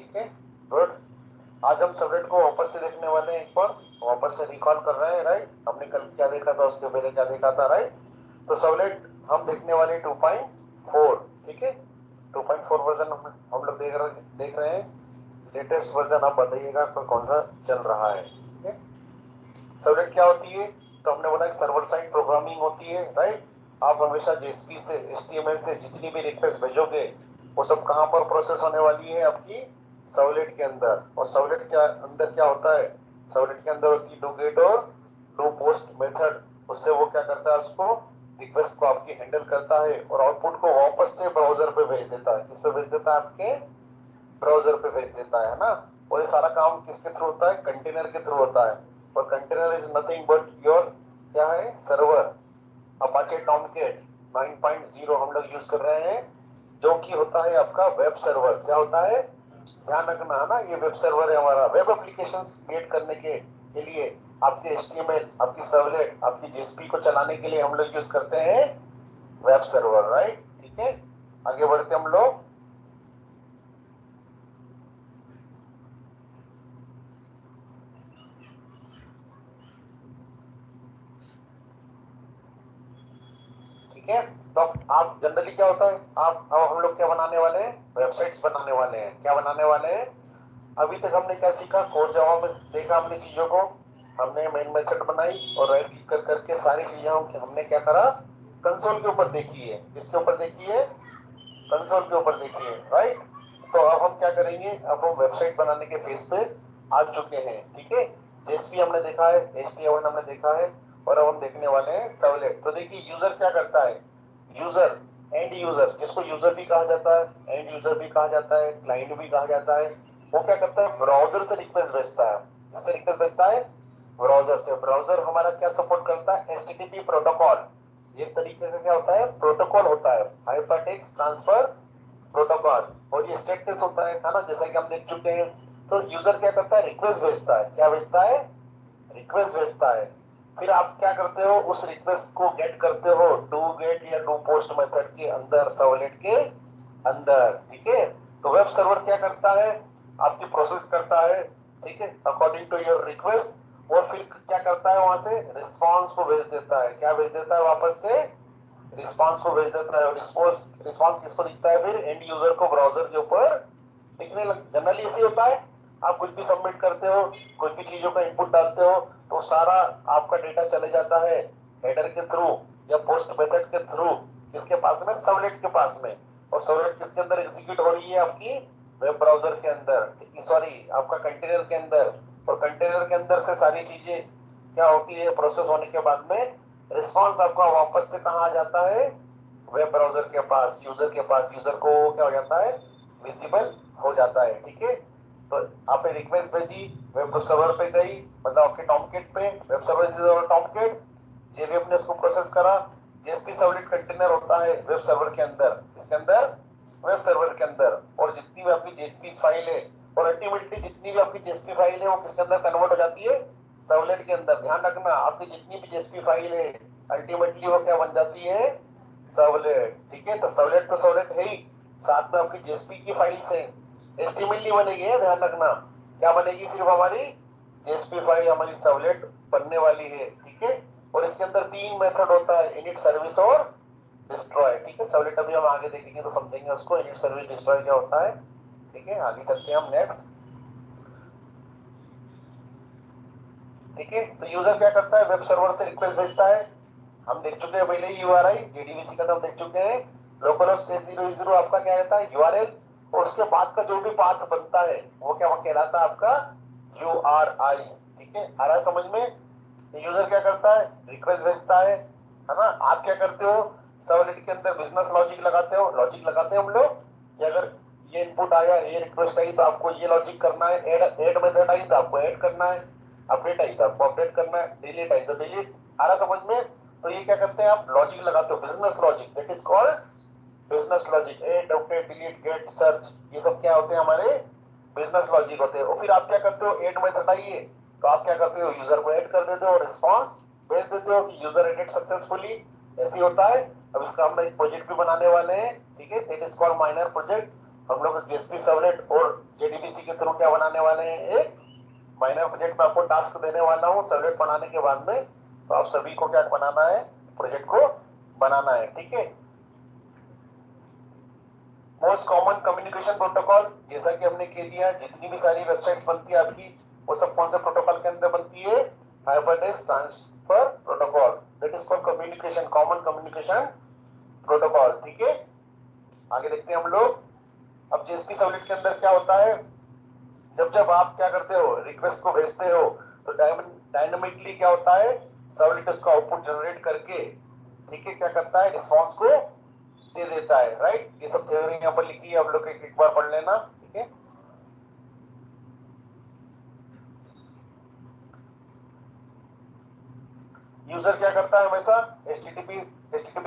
ठीक है, गुड। आज हम सर्वलेट को वापस से देखने वाले हैं, एक बार वापस से रिकॉल कर रहे हैं, राइट। हमने कल क्या देखा था, उसके पहले क्या देखा था, राइट। तो सर्वलेट हम देखने वाले 2.4, ठीक है। 2.4 वर्जन हम लोग देख रहे हैं। लेटेस्ट वर्जन आप बताइएगा तो कौन सा चल रहा है, ठीक है। सर्वलेट क्या होती है, तो हमने बोला सर्वर साइड प्रोग्रामिंग होती है, राइट। आप हमेशा जेएसपी से एचटीएमएल से जितनी भी रिक्वेस्ट भेजोगे वो सब कहां पर प्रोसेस होने वाली है, आपकी सर्वलेट के अंदर। और सर्वलेट के अंदर क्या होता है, सर्वलेट के अंदर होती है डू गेट और डू पोस्ट मेथड। उससे वो क्या करता है, उसको रिक्वेस्ट को आपकी हैंडल करता है और आउटपुट को वापस से ब्राउजर पे भेज देता है। किस पे भेज देता है, आपके ब्राउजर पे भेज देता है ना। और ये सारा काम किसके थ्रू होता है, कंटेनर के थ्रू होता है। और container is nothing but your क्या है, सर्वर। अपाचे टॉमकेट 9.0 हम लोग यूज कर रहे हैं, जो कि होता है आपका वेब सर्वर। क्या होता है, ध्यान रखना है ना, ये वेब सर्वर है हमारा। वेब एप्लीकेशंस क्रिएट करने के लिए आपके एचटीएमएल, आपकी सर्वलेट, आपकी जेएसपी को चलाने के लिए हम लोग यूज करते हैं वेब सर्वर, राइट। ठीक है, आगे बढ़ते हम लोग। ठीक है, तो आप जनरली क्या होता है, आप अब हम लोग क्या बनाने वाले हैं, वेबसाइट्स बनाने वाले हैं। क्या बनाने वाले हैं, अभी तक हमने क्या सीखा, कोर जावा में देखा हमने चीजों को। हमने मेन मेथड बनाई और राइट क्लिक कर करके सारी चीजें हमने क्या करा, कंसोल के ऊपर देखी है। किसके ऊपर देखी है, कंसोल के ऊपर देखी है, राइट। तो अब हम क्या करेंगे, अब हम वेबसाइट बनाने के फेज पे आ चुके हैं, ठीक है। जेएसपी हमने देखा है, एचटीएमएल हमने देखा है, और अब हम देखने वाले हैं सर्वलेट। तो देखिए यूजर क्या करता है, यूजर, एंड यूजर, जिसको यूजर भी कहा जाता है, एंड यूजर भी कहा जाता है, क्लाइंट भी कहा जाता है, वो क्या करता है, ब्राउजर से रिक्वेस्ट भेजता है। किससे रिक्वेस्ट भेजता है, ब्राउजर से। ब्राउजर हमारा क्या सपोर्ट करता है, एचटीटीपी प्रोटोकॉल। ये तरीके का क्या होता है, प्रोटोकॉल होता है, हाइपरटेक्स्ट ट्रांसफर प्रोटोकॉल। और ये स्टेटस होता है ना, जैसा कि हम देख चुके हैं। तो यूजर क्या करता है, रिक्वेस्ट भेजता है। क्या भेजता है, रिक्वेस्ट भेजता है। फिर आप क्या करते हो, उस रिक्वेस्ट को गेट करते हो डू गेट या डू पोस्ट मेथड के अंदर, सर्वलेट के अंदर, ठीक है। तो वेब सर्वर क्या करता है, आपकी प्रोसेस करता है, ठीक है, अकॉर्डिंग टू योर रिक्वेस्ट। और फिर क्या करता है, वहां से रिस्पॉन्स को भेज देता है। क्या भेज देता है, वापस से रिस्पॉन्स को भेज देता है। और रिस्पॉन्स किसको दिखता है, फिर एंड यूजर को ब्राउजर के ऊपर दिखने लग। जनरली ऐसे होता है, आप कुछ भी सबमिट करते हो, कुछ भी चीजों का इनपुट डालते हो, तो सारा आपका डेटा चले जाता है हेडर के थ्रू या पोस्ट मेथड के थ्रू, किसके पास में, सर्वलेट के पास में। और सर्वलेट किसके अंदर एग्जीक्यूट हो रही है, आपकी वेब ब्राउजर के अंदर, सॉरी आपका कंटेनर के अंदर। और कंटेनर के अंदर से सारी चीजें क्या होती है, प्रोसेस होने के बाद में रिस्पॉन्स आपका वापस से कहाँ आ जाता है, वेब ब्राउजर के पास, यूजर के पास। यूजर को क्या हो जाता है, विजिबल हो जाता है, ठीक है। तो आपने रिक्वेस्ट भेजी, वेब सर्वर पे गई, मतलब आपके टॉमकेट पे, वेब सर्वर टॉमकेट, जेवीएम ने उसको प्रोसेस करा। जेएसपी सर्वलेट कंटेनर होता है वेब सर्वर के अंदर, इसके अंदर, वेब सर्वर के अंदर। और जितनी भी आपकी जेएसपी फाइल है, और अल्टीमेटली जितनी भी आपकी जेएसपी फाइल है, वो किसके अंदर कन्वर्ट हो जाती है, सर्वलेट के अंदर। ध्यान रखना, आपकी जितनी भी जेएसपी फाइल है, अल्टीमेटली वो क्या बन जाती है, सर्वलेट, ठीक है। तो सर्वलेट तो सर्वलेट है ही, साथ में आपकी जेएसपी की फाइल्स है। एचटीएमएल नहीं बनेगी है, ध्यान रखना। क्या बनेगी, सिर्फ हमारी जेएसपी फाइल हमारी सर्वलेट बनने वाली है, ठीक है। और इसके अंदर तीन मेथड होता है, इनिट, सर्विस और डिस्ट्रॉय, ठीक है। सर्वलेट अभी हम आगे देखेंगे तो समझेंगे उसको, इनिट, सर्विस, डिस्ट्रॉय क्या होता है, ठीक है। आगे चलते हैं हम नेक्स्ट, ठीक है। तो यूजर क्या करता है, वेब सर्वर से रिक्वेस्ट भेजता है। हम देख चुके हैं पहले ही यूआरआई, जेडीबीसी का तो हम देख चुके हैं। लोकलहोस्ट 8080 आपका क्या रहता है, यूआरएल। और उसके बाद का जो भी पाथ बनता है वो क्या कहलाता है, आपका यूआरआई, ठीक है। आ रहा है समझ में। यूजर क्या करता है, रिक्वेस्ट भेजता है ना। आप क्या करते हो, सर्वलेट के अंदर बिजनेस लॉजिक लगाते हो, लॉजिक लगाते हैं हम लोग कि अगर ये इनपुट आया, ये रिक्वेस्ट आई, तो आपको ये लॉजिक करना है। ऐड मेथड आई तो आपको ऐड करना है, अपडेट आई तो आपको अपडेट करना है, डिलीट आई तो डिलीट। आ रहा समझ में। तो ये क्या करते हैं, आप लॉजिक लगाते हो, business logic, that is called business logic. Add, update, delete, get, search, ये सब क्या होते हैं, हमारे बिजनेस लॉजिक होते हैं। और फिर आप क्या करते हो, ऐड मेथड आई है तो आप क्या करते हो, यूजर को ऐड कर देते हो, रिस्पॉन्स भेज देते हो कि यूजर एडेड सक्सेसफुली। ऐसे होता है। अब इसका हम एक प्रोजेक्ट भी बनाने वाले हैं, ठीक है, that is called minor project. हम लोग जेएसपी सर्वलेट और जेडीबीसी के थ्रू क्या बनाने वाले हैं, एक माइनर प्रोजेक्ट में आपको टास्क देने वाला हूँ सर्वलेट बनाने के बाद में, तो आप सभी को क्या बनाना है, प्रोजेक्ट को बनाना है, ठीक है। मोस्ट कॉमन कम्युनिकेशन प्रोटोकॉल, जैसा कि हमने कह दिया, जितनी भी सारी वेबसाइट्स बनती है आपकी, वो सब कौन से प्रोटोकॉल के अंदर बनती है, hypertext transfer protocol, that is called communication, common communication protocol, ठीक है। आगे देखते हैं हम लोग। अब जेएसपी सर्वलेट के अंदर क्या होता है, जब जब आप क्या करते हो, रिक्वेस्ट को भेजते हो, तो डायनामिकली क्या होता है, सर्वलेट उसका आउटपुट जनरेट करके, ठीक है, क्या करता है, रिस्पॉन्स को दे देता है, राइट। ये सब थ्योरी यहाँ पर लिखी है, आप लोग एक बार पढ़ लेना, ठीक है। यूजर क्या करता है, हमेशा एचटीटीपी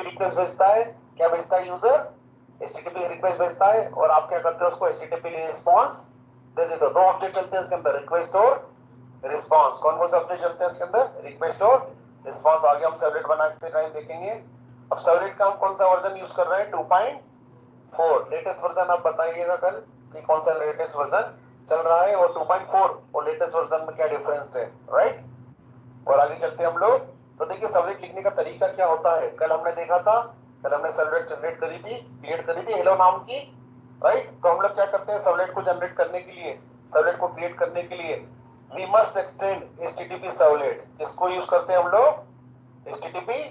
रिक्वेस्ट भेजता है, क्या भेजता है यूजर, एचटीटीपी रिक्वेस्ट भेजता है, और आप क्या करते हो, उसको एचटीटीपी रिस्पांस दे देते हो। दो ऑब्जेक्ट चलते हैं इसके अंदर, रिक्वेस्ट और रिस्पांस। कौन कौन से ऑब्जेक्ट चलते हैं इसके अंदर, रिक्वेस्ट और रिस्पांस। आगे हम सर्वलेट बनाते टाइम देखेंगे। अब सर्वलेट का हम कौन सा वर्जन यूज कर रहे हैं, 2.4 लेटेस्ट वर्जन। आप बताइएगा कल कि कौन सा लेटेस्ट वर्जन चल रहा है, और 2.4 और लेटेस्ट वर्जन में क्या डिफरेंस है, राइट। और आगे चलते हैं हम लोग। तो देखिए सर्वलेट लिखने का तरीका क्या होता है, कल हमने देखा था, कल हमने सर्वलेट जनरेट करी थी, क्रिएट करी थी हेलो नाम की, राइट। तो हम लोग क्या करते हैं, सर्वलेट को जनरेट करने के लिए, सर्वलेट को क्रिएट करने के लिए we must extend HTTP servlet. किसको यूज करते हैं हम लोग, एचटीटीपी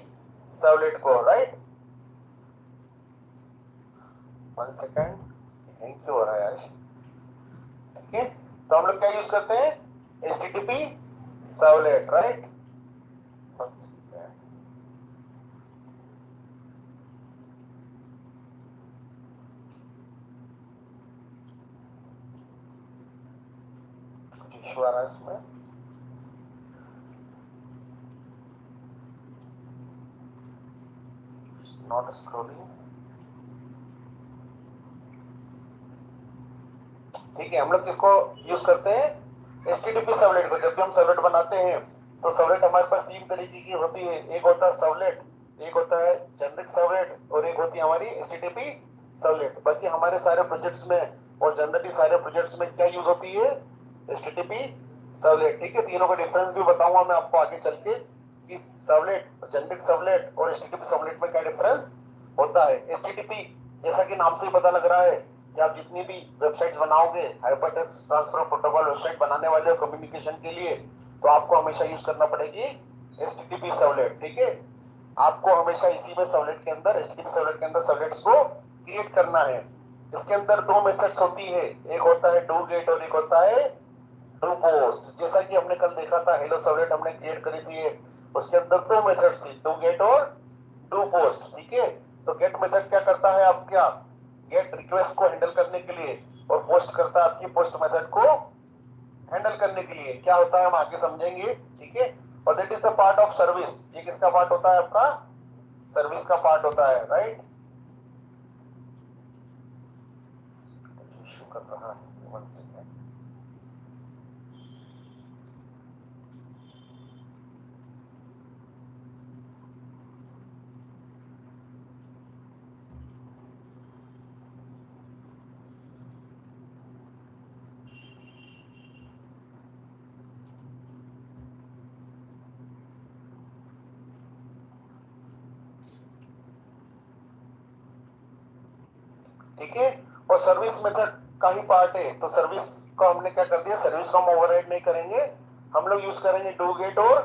सर्वलेट को, राइट। 1 सेकंड, हैंग क्यों हो रहा है यार, ठीक है। तो हम लोग क्या यूज करते हैं, एचटीटीपी सर्वलेट, राइट। इशू आ रहा है इसमें, नॉट स्क्रोलिंग, ठीक है। हम लोग किसको यूज करते हैं, एचटीटीपी सर्वलेट को। जब भी हम सर्वलेट बनाते हैं तो सर्वलेट हमारे पास तीन तरीके की होती है, एक होता है सर्वलेट, एक होता है जेनरिक सर्वलेट, और एक होती है हमारी एचटीटीपी सर्वलेट। बाकी हमारे सारे प्रोजेक्ट्स में और जनरली सारे प्रोजेक्ट्स में क्या यूज होती है, एचटीटीपी सर्वलेट, ठीक है। तीनों का डिफरेंस भी बताऊंगा मैं आपको आगे चल के, कि सर्वलेट, जेनरिक सर्वलेट और एचटीटीपी सर्वलेट में क्या डिफरेंस होता है। एचटीटीपी जैसा कि नाम से ही पता लग रहा है कि आप जितनी भी वेबसाइट्स बनाओगे, हाइपरटेक्स्ट ट्रांसफर प्रोटोकॉल वेबसाइट बनाने वाले हो कम्युनिकेशन के लिए, तो आपको हमेशा यूज करना पड़ेगी एचटीटीपी सर्वलेट, ठीक है। आपको हमेशा इसी में सर्वलेट के अंदर, एचटीटीपी सर्वलेट के अंदर सर्वलेट्स को क्रिएट करना है। इसके अंदर दो मेथड्स होती है, एक होता है डू गेट और एक होता है डू पोस्ट। जैसा कि हमने कल देखा था, हेलो सर्वलेट हमने क्रिएट करी थी, उसके अंदर दो मेथड्स थी, डू गेट और डू पोस्ट, ठीक है। तो गेट मेथड क्या करता है, आप क्या, गेट रिक्वेस्ट को हैंडल करने के लिए, और पोस्ट करता है आपकी पोस्ट मेथड को हैंडल करने के लिए। क्या होता है हम आगे समझेंगे, ठीक है। और that is the part of service, ये किसका पार्ट होता है, आपका सर्विस का पार्ट होता है, राइट। इशू कर रहा है, 1 सेकंड। ठीक है। और सर्विस मेथड का ही पार्ट है, तो सर्विस को हमने क्या कर दिया, सर्विस को हम ओवरराइड नहीं करेंगे, हम लोग यूज करेंगे डू गेट और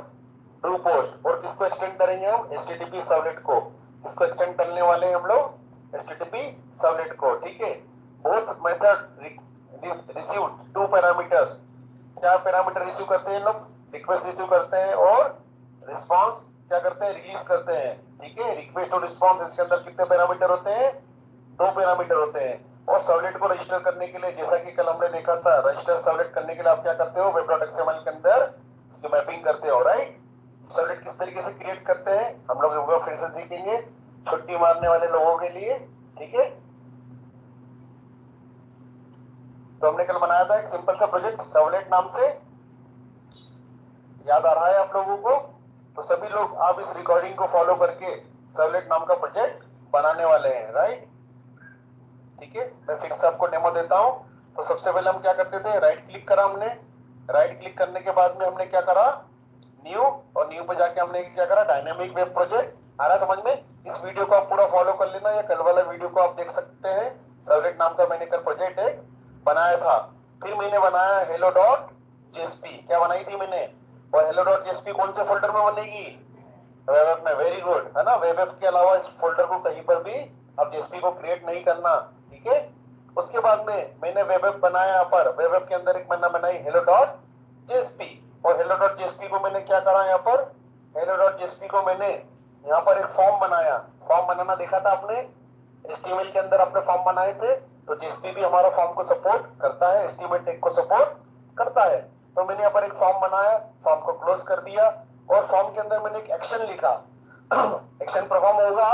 डू पोस्ट। और किसको एक्सटेंड करेंगे हम, एचटीटीपी सर्वलेट को। किसको एक्सटेंड करने वाले हैं हम लोग, एचटीटीपी सर्वलेट को, ठीक है। Both method receive two parameters. क्या पैरामीटर रिसीव करते हैं लोग, रिक्वेस्ट रिसीव करते हैं और रिस्पांस क्या करते हैं, रिलीज करते हैं, ठीक है। रिक्वेस्ट और रिस्पांस, इसके अंदर कितने पैरामीटर होते हैं, दो पैरामीटर होते हैं। और सर्वलेट को रजिस्टर करने के लिए, जैसा कि कल हमने देखा था, रजिस्टर सर्वलेट करने के लिए आप क्या करते हो, वेब डॉट एक्सएमएल के अंदर इसकी मैपिंग करते हो, राइट। सर्वलेट किस तरीके से क्रिएट करते हैं हम लोग एक बार फिर से सीखेंगे, छुट्टी मारने वाले लोगों के लिए, ठीक है। तो हमने कल बनाया था एक सिंपल सा प्रोजेक्ट सर्वलेट नाम से, याद आ रहा है आप लोगों को। तो सभी लोग आप इस रिकॉर्डिंग को फॉलो करके सर्वलेट नाम का प्रोजेक्ट बनाने वाले हैं, राइट। ठीक है, मैं फिर से आपको डेमो देता हूँ। तो सबसे पहले हम क्या करते थे, राइट क्लिक करा हमने, राइट क्लिक करने के बाद में हमने क्या करा, न्यू, और न्यू पे जाके हमने क्या करा, डायनेमिक वेब प्रोजेक्ट। आ रहा समझ में? इस वीडियो को आप पूरा फॉलो कर लेना, या कल वाला वीडियो को आप देख सकते हैं। सर्वलेट नाम का मैंने कल प्रोजेक्ट एक बनाया था। फिर मैंने बनाया हेलो डॉट जेएसपी, क्या बनाई थी मैंने, और हेलो डॉट जेएसपी कौन से फोल्डर में बनेगी, वेब ऐप में। वेरी गुड, है ना। वेब ऐप के अलावा इस फोल्डर को कहीं पर भी आप जेएसपी को क्रिएट नहीं करना, ठीक है। उसके बाद में मैंने वेब ऐप बनाया, यहाँ पर वेब ऐप के अंदर एक मैंने बनाई हेलो डॉट जेएसपी, और हेलो डॉट जेएसपी को मैंने क्या करा, यहाँ पर हेलो डॉट जेएसपी को मैंने यहाँ पर एक फॉर्म बनाया। फॉर्म बनाना देखा था आपने, एचटीएमएल के अंदर आपने फॉर्म बनाए थे, तो जेएसपी भी हमारा फॉर्म को सपोर्ट करता है, एचटीएमएल टैग को सपोर्ट करता है। तो मैंने यहाँ पर एक फॉर्म बनाया, फॉर्म को क्लोज कर दिया, और फॉर्म के अंदर मैंने एक एक्शन लिखा। एक्शन परफॉर्म होगा,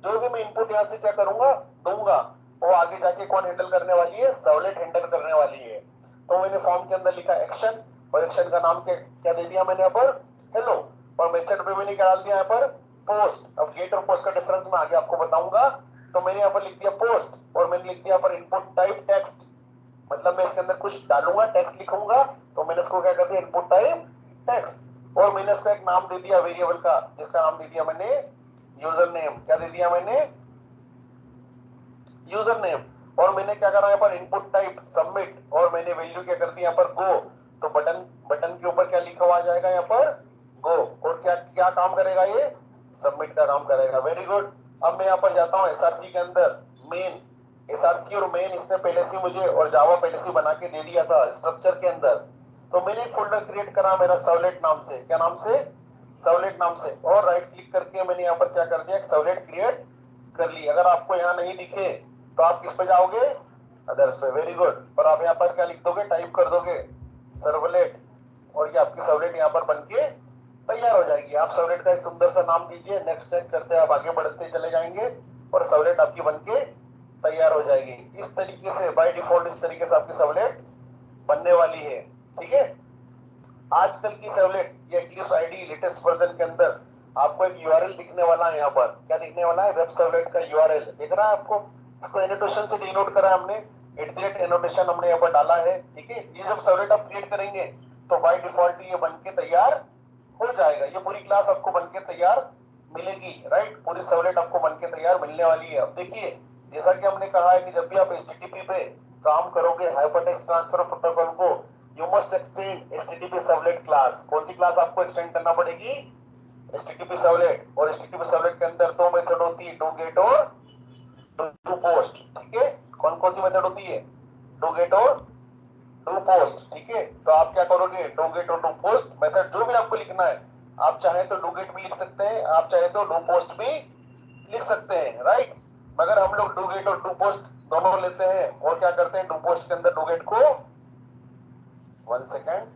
जो भी मैं इनपुट यहाँ से क्या करूंगा, दूंगा, वो आगे जाके कौन हैंडल करने वाली है, सर्वलेट हैंडल करने वाली है। तो मैंने फॉर्म के अंदर लिखा एक्शन, और एक्शन का नाम क्या दे दिया मैंने यहाँ पर, हेलो। और मेथड पे मैंने क्या डाल दिया यहाँ पर, पोस्ट। अब गेट और पोस्ट का डिफरेंस मैं आगे आपको बताऊंगा। तो मैंने यहाँ पर लिख दिया पोस्ट, और मैंने लिख दिया यहाँ पर इनपुट टाइप टेक्स्ट, मतलब मैं इसके अंदर कुछ डालूंगा, टेक्स्ट लिखूंगा, तो मैंने इसको क्या कर दिया, इनपुट टाइप टेक्स्ट। और मैंने इसको एक नाम दे दिया वेरिएबल का, जिसका नाम दे दिया मैंने यूजर नेम। क्या दे दिया मैंने, यूजर नेम। और मैंने क्या करा यहाँ पर, इनपुट टाइप सबमिट, और मैंने वैल्यू क्या कर दी यहाँ पर, गो। तो बटन बटन के ऊपर क्या लिखा हुआ आ जाएगा यहाँ पर, गो। और क्या क्या काम करेगा ये, सबमिट का काम करेगा। Very good. अब मैं यहाँ पर जाता हूँ एसआरसी के अंदर, मेन, एसआरसी और मेन इसने पहले से मुझे और जावा पहले से बना के दे दिया था स्ट्रक्चर के अंदर। तो मैंने एक फोल्डर क्रिएट करा मेरा सर्वलेट नाम से, क्या नाम से, सर्वलेट नाम से, और राइट क्लिक करके मैंने यहाँ पर क्या कर दिया, एक सर्वलेट क्रिएट कर ली। अगर आपको यहाँ नहीं दिखे तो आप किस पे जाओगे, अदर्स पे। Very good. और आप यहाँ पर क्या लिख दोगे, टाइप कर दोगे सर्वलेट, और ये आपकी सर्वलेट यहाँ पर बनके तैयार हो जाएगी। आप सर्वलेट का एक सुंदर सा नाम दीजिए, नेक्स्ट नेक्स्ट करते आप आगे बढ़ते चले जाएंगे, और सर्वलेट आपकी बनके तैयार हो जाएगी। इस तरीके से बाय डिफॉल्ट इस तरीके से आपकी सर्वलेट बनने वाली है, ठीक है। आजकल की सर्वलेट या इक्लिप्स आईडी लेटेस्ट वर्जन के अंदर आपको एक यूआरएल दिखने वाला है। यहाँ पर क्या दिखने वाला है, वेब सर्वलेट का यूआरएल दिख रहा है आपको। इसको एनोटेशन से डिनोट करा है हमने, एट एनोटेशन हमने यहाँ पर डाला है, ठीक है। ये जब सर्वलेट आप क्रिएट करेंगे तो बाय डिफॉल्ट ये बनके तैयार हो जाएगा। ये पूरी क्लास आपको बनके तैयार मिलेगी, राइट। पूरी सर्वलेट आपको बनके तैयार मिलने वाली है। अब देखिए, जैसा कि हमने कहा है कि जब भी आप एचटीटीपी पे काम करोगे, हाइपरटेक्स्ट ट्रांसफर प्रोटोकॉल को, you must extend HTTP servlet class. कौन सी क्लास आपको एक्सटेंड करना पड़ेगी, एचटीटीपी सर्वलेट। और एचटीटीपी सर्वलेट के अंदर दो मेथड होती है, डू गेट और डू पोस्ट, ठीक है। कौन कौन सी मेथड होती है, डू गेट और डू पोस्ट, ठीक है। तो आप क्या करोगे, डू गेट और डू पोस्ट मेथड जो भी आपको लिखना है, आप चाहे तो डू गेट भी लिख सकते हैं, आप चाहे तो डू पोस्ट भी लिख सकते हैं, राइट। मगर हम लोग डू गेट और डू पोस्ट दोनों लेते हैं, और क्या करते हैं, डू पोस्ट के अंदर डू गेट को, 1 सेकेंड,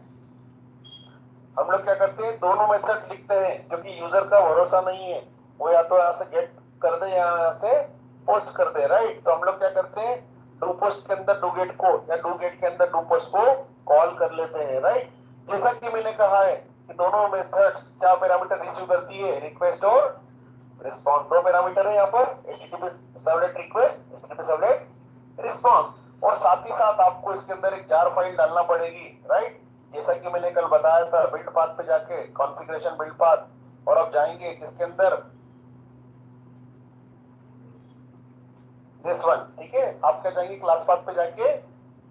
हम लोग क्या करते हैं, दोनों मेथड लिखते हैं, क्योंकि यूजर का भरोसा नहीं है, वो या तो यहाँ से गेट कर दे या यहाँ से पोस्ट कर दे, राइट। तो हम लोग क्या करते हैं, डू पोस्ट के अंदर डू गेट को, या डू गेट के अंदर डू पोस्ट को कॉल कर लेते हैं, राइट। जैसा कि मैंने कहा है कि दोनों मेथड्स क्या पैरामीटर रिसीव करती है, रिक्वेस्ट और रिस्पॉन्स। दो पैरामीटर है यहाँ पर, HTTP servlet request, HTTP servlet response. और साथ ही साथ आपको इसके अंदर एक जार फाइल डालना पड़ेगी, राइट। जैसा कि मैंने कल बताया था, बिल्ड पाथ पे जाके कॉन्फ़िगरेशन बिल्ड पाथ, और आप जाएंगे किसके अंदर, दिस वन, ठीक है। आप क्या जाएंगे, क्लास पाथ पे जाके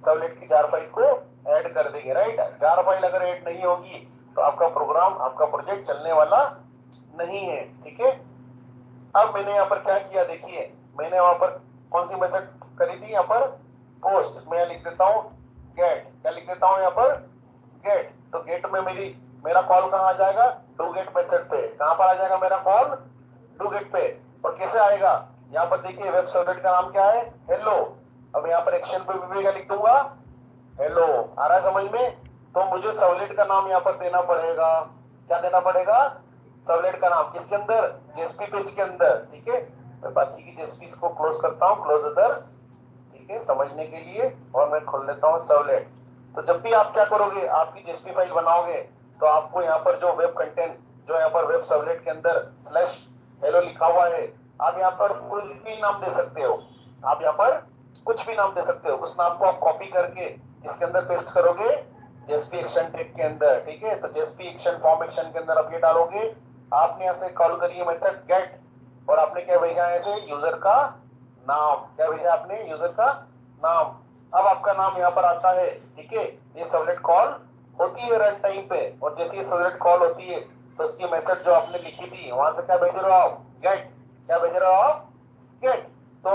सर्वलेट की जार फाइल को ऐड कर देंगे, राइट। जार फाइल अगर ऐड नहीं होगी तो आपका प्रोग्राम, आपका प्रोजेक्ट चलने वाला नहीं है, ठीक है। अब मैंने यहाँ पर क्या किया, देखिए मैंने वहां पर कौन सी मेथड करी थी, यहाँ पर पोस्ट। मैं लिख देता हूँ गेट, क्या लिख देता हूँ यहाँ पर, गेट। तो गेट में मेरा कॉल कहाँ आ जाएगा, डू गेट मेथड पे। कहाँ पर आ जाएगा मेरा कॉल, डू गेट पे। और कैसे आएगा, यहाँ पर देखिए वेब सर्वलेट का नाम क्या है, हेलो। अब यहाँ पर एक्शन पे भी क्या लिख दूंगा, हेलो। आ रहा है समझ में? तो मुझे सर्वलेट का नाम यहाँ पर देना पड़ेगा, क्या देना पड़ेगा, सर्वलेट का नाम। किसके अंदर, जेएसपी पेज के अंदर, ठीक है। मैं बाकी की जेएसपी को क्लोज करता हूँ, क्लोज अदर्स, ठीक है, समझने के लिए। और मैं खोल लेता हूँ सर्वलेट। तो जब भी आप क्या करोगे, आपकी जेएसपी फाइल बनाओगे, तो आपको यहाँ पर जो वेब कंटेंट, जो यहाँ पर वेब सर्वलेट के अंदर स्लैश हेलो लिखा हुआ है, आप यहाँ पर कोई भी नाम दे सकते हो। आप यहाँ पर कुछ भी नाम दे सकते हो। उस नाम को आप कॉपी करके इसके अंदर पेस्ट करोगे जेएसपी एक्शन टैग के अंदर, ठीक है। तो जेएसपी एक्शन फॉर्म एक्शन के अंदर आप ये डालोगे, आपने यहाँ से कॉल करिए मेथड गेट, और आपने क्या भेजा है ऐसे यूजर का नाम, क्या भेजा आपने यूजर का नाम। अब आपका नाम यहाँ पर आता है, ठीक है। ये सर्वलेट कॉल होती है रन टाइम पे, और जैसे ये सर्वलेट कॉल होती है तो इसकी मेथड जो आपने लिखी थी वहां से क्या भेज रहे हो आप, गेट। क्या भेज रहे हो आप, गेट। तो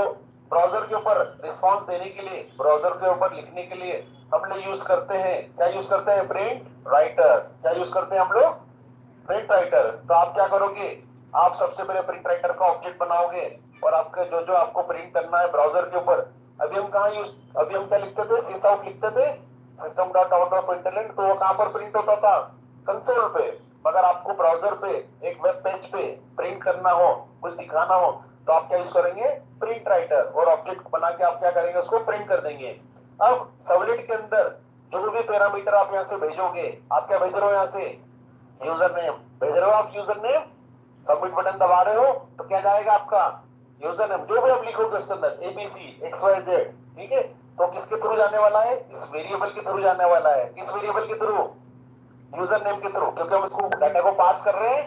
ब्राउजर के ऊपर रिस्पांस देने के लिए, ब्राउजर के ऊपर लिखने के लिए हम लोग यूज करते हैं, क्या यूज करते हैं, प्रिंट राइटर। क्या यूज करते हैं हम लोग, प्रिंट राइटर। तो आप क्या करोगे, आप सबसे पहले प्रिंट राइटर का ऑब्जेक्ट बनाओगे, और आपके जो जो आपको प्रिंट करना है ब्राउजर के ऊपर, अभी हम कहा यूज, अभी हम क्या लिखते थे, सिस आउट लिखते थे, system dot out of println, तो वो कहां पर प्रिंट होता था, कंसोल पे। मगर आपको ब्राउजर पे एक वेब पेज पे प्रिंट करना हो, कुछ दिखाना हो, तो आप क्या यूज करेंगे, प्रिंट राइटर, और ऑब्जेक्ट बना के आप क्या करेंगे, उसको प्रिंट कर देंगे। अब सर्वलेट के अंदर जो भी पैरामीटर आप यहाँ से भेजोगे, आप क्या भेज रहे हो यहाँ से, यूजर नेम भेज रहे हो आप, यूजर नेम, सबमिट बटन दबा रहे हो तो क्या जाएगा आपका यूजर नेम, जो भी आप लिखोगे उसके अंदर एबीसी एक्स वाई जेड, ठीक है। तो किसके थ्रू जाने वाला है, इस वेरिएबल के थ्रू जाने वाला है। किस वेरिएबल के थ्रू, यूजर नेम के थ्रू, क्योंकि हम इसको डाटा को पास कर रहे हैं,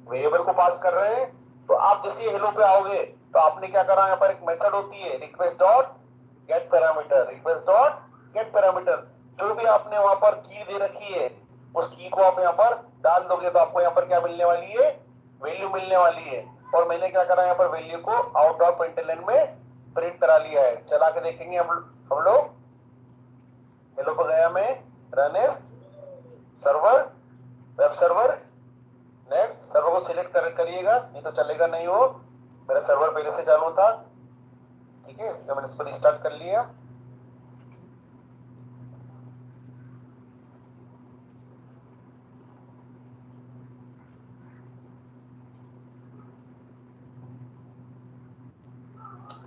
वेरिएबल को पास कर रहे हैं। तो आप जैसे हेलो पे आओगे तो आपने क्या करा, यहाँ पर एक मेथड होती है request dot gate parameter, request dot gate parameter. जो भी आपने वहां पर की दे रखी है उस की को आप यहाँ पर डाल दोगे, तो आपको यहाँ पर क्या मिलने वाली है, वैल्यू मिलने वाली है। और मैंने क्या करा, यहाँ पर वैल्यू को आउट ऑफ प्रिंटलन में प्रिंट करा लिया है। चला के देखेंगे हम लोग। हेलो पे गया मैं, run as server, web server, next server को सिलेक्ट करिएगा, नहीं तो चलेगा नहीं। वो मेरा सर्वर पहले से चालू था, ठीक है, इसलिए मैंने इसको रिस्टार्ट कर लिया।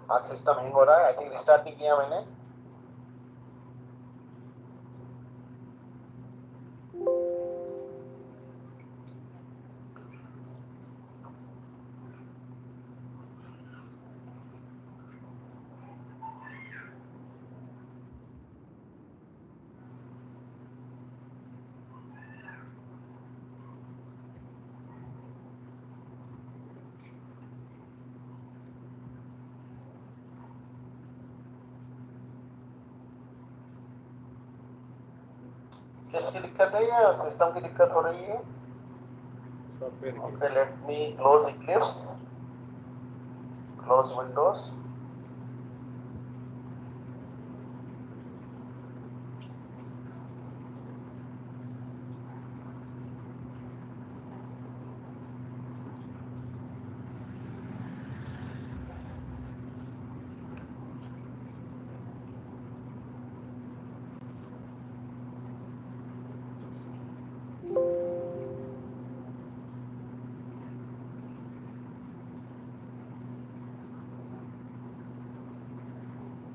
आज सिस्टम हैंग हो रहा है, आई थिंक रिस्टार्ट नहीं किया मैंने। किसकी दिक्कत है, या सिस्टम की दिक्कत हो रही है। Okay, let me close Eclipse, close Windows.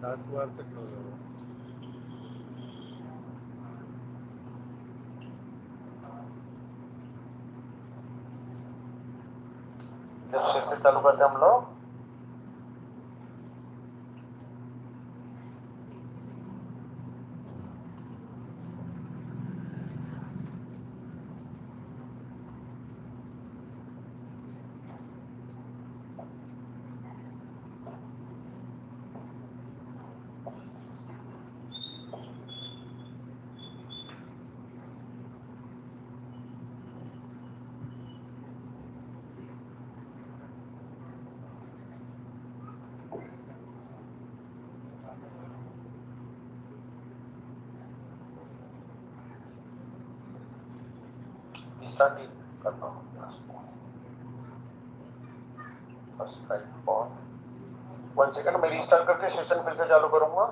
Task bar से क्लोज होगा। फिर से चालू करते हैं हम लोग। स्टार्ट करना होगा उसको। 1 सेकंड, मैं रिस्टार्ट करके सेशन फिर से चालू करूंगा।